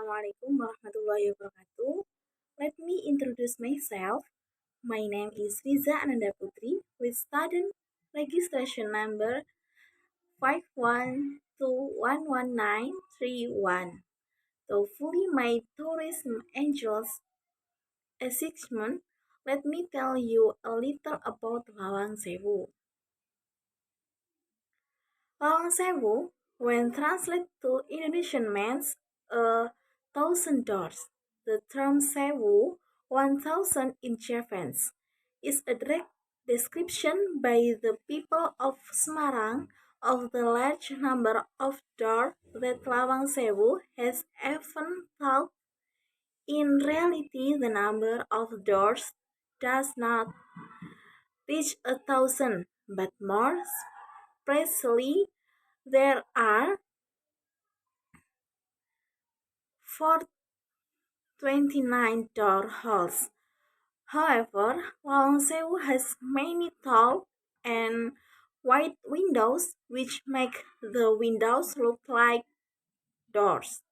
Assalamualaikum warahmatullahi wabarakatuh. Let me introduce myself. My name is Riza Ananda Putri with student registration number 512119131. To fully my tourism angels assessment, let me tell you a little about Lawang Sewu. Lawang Sewu, when translated to Indonesian, means a thousand doors. The term Sewu, 1000 in Javanese, is a direct description by the people of Semarang of the large number of doors that Lawang Sewu has even thought. In reality, the number of doors does not reach 1,000, but more precisely, there are 429 door halls. However, Lawang Sewu has many tall and wide windows which make the windows look like doors.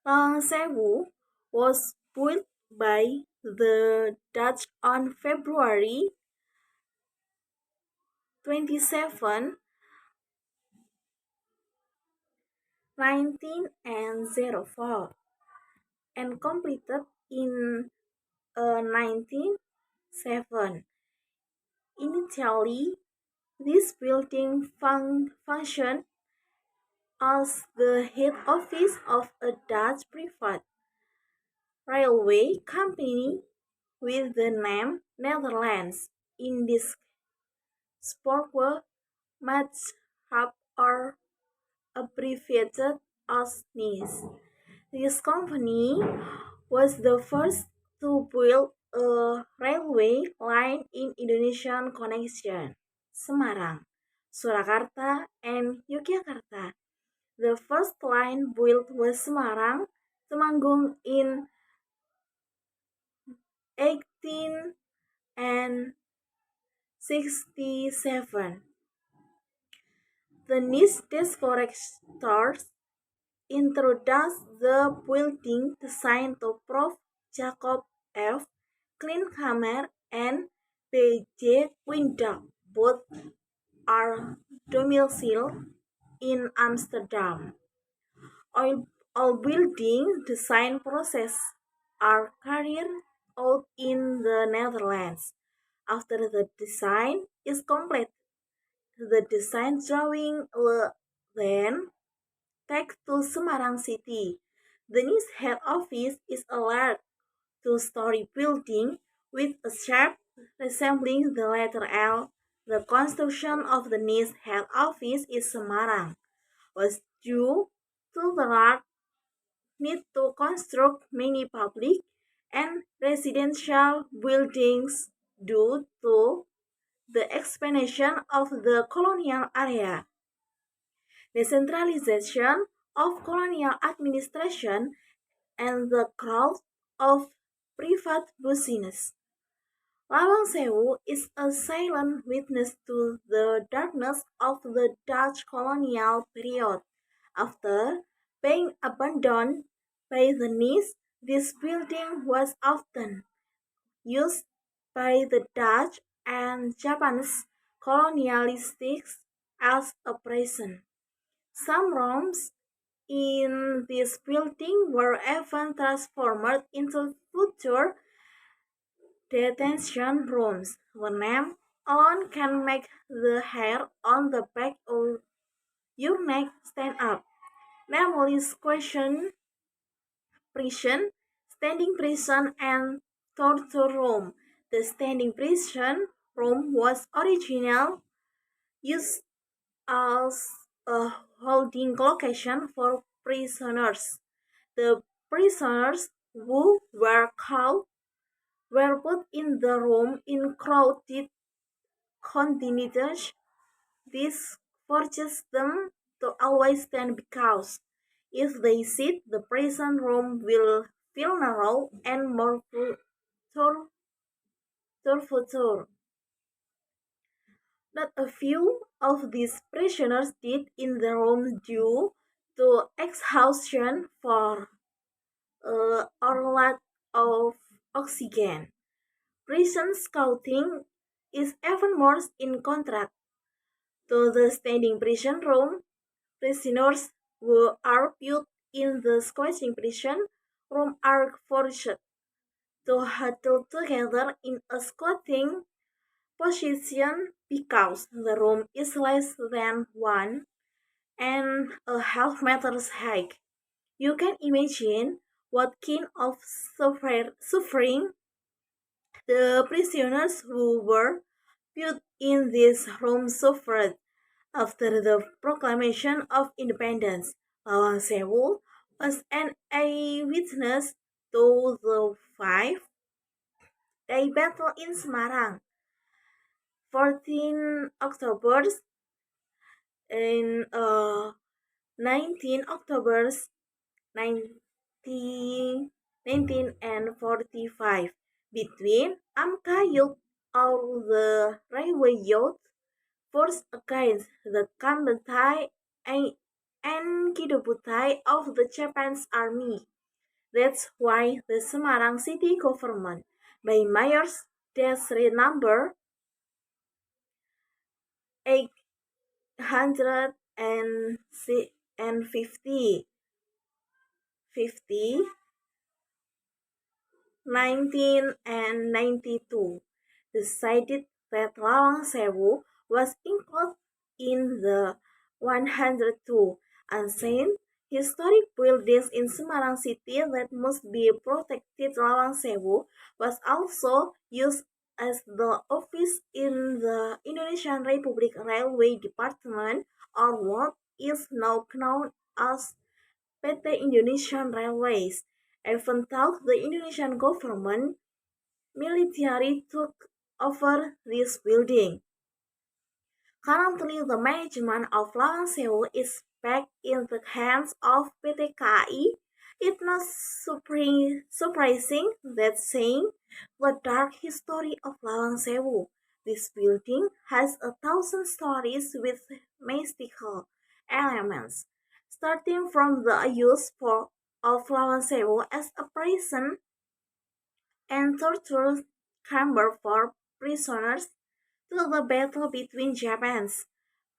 Lawang Sewu was built by the Dutch on February 27, 1904 and completed in 1907. Initially, this building functioned as the head office of a Dutch private railway company with the name Netherlands Indisch Spoorweg Maatschap, or abbreviated as NIS. This company was the first to build a railway line in Indonesian connection Semarang, Surakarta, and Yogyakarta. The first line built was Semarang Temanggung in 1867. The NIS Descorrectors introduced the building design to Prof. Jacob F. Kleinhammer and B.J. Windap. Both are domiciled in Amsterdam. All building design processes are carried out in the Netherlands. After the design is complete, the design drawing then takes to Semarang City. The NIS head office is a large two-story building with a shape resembling the letter L. The construction of the NIS head office in Semarang was due to the large need to construct many public and residential buildings due to the expansion of the colonial area. Decentralization of colonial administration and the growth of private business. Lawang Sewu is a silent witness to the darkness of the Dutch colonial period. After being abandoned by the NIS, this building was often used by the Dutch and Japanese colonialists as a prison. Some rooms in this building were even transformed into future detention rooms. The name alone can make the hair on the back of your neck stand up. Namely, question prison, standing prison, and torture room. The standing prison room was originally used as a holding location for prisoners. The prisoners who were caught were put in the room in crowded conditions. This forces them to always stand because if they sit, the prison room will feel narrow and more torture. Not a few of these prisoners died in the room due to exhaustion or lack of oxygen. Prison scouting is even more in contrast to the standing prison room. Prisoners who are put in the squatting prison room are forced to huddle together in a squatting position because the room is less than 1.5 meters high. You can imagine what kind of suffering the prisoners who were put in this room suffered after the proclamation of independence. Lawang Sewu was an eyewitness to the 5-day battle in Semarang, 14 October in 19 October 19, 1945 between Amkayuk or the railway youth force against the Kambantai and Kidubutai of the Japanese army. That's why the Semarang city government by Mayor's Desri number 850 50 1992 decided that Lawang Sewu was included in the 102 ancient historic buildings in Semarang city that must be protected. Lawang Sewu was also used as the office in the Indonesian Republic Railway Department, or what is now known as PT Indonesian Railways. Even though the Indonesian government military took over this building. Currently, the management of Lawang Sewu is back in the hands of PT KAI. It's not surprising that saying the dark history of Lawang Sewu. This building has 1,000 stories with mystical elements, starting from the use of Lawang Sewu as a prison and torture chamber for prisoners to the battle between Japan's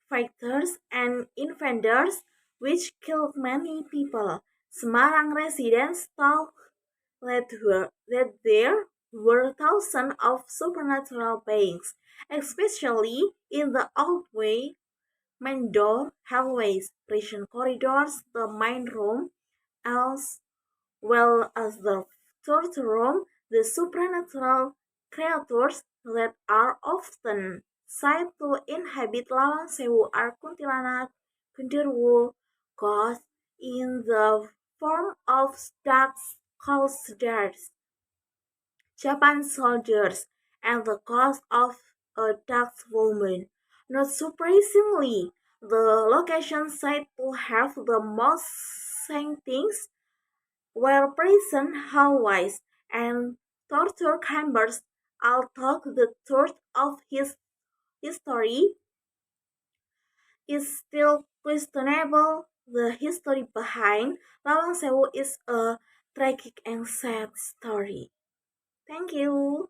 fighters and invaders, which killed many people. Semarang residents thought that there were thousands of supernatural beings, especially in the old way main door, hallways, prison corridors, the main room, as well as the third room, the supernatural creatures that are often said to inhabit Lawang Sewu are kuntilanak, genderuwo, ghosts in the form of dark soldiers, Japan soldiers, and the ghost of a dark woman. Not surprisingly, the location said to have the most sightings where prison hallways and torture chambers, although the truth of his history is still questionable. The history behind Lawang Sewu is a tragic and sad story. Thank you.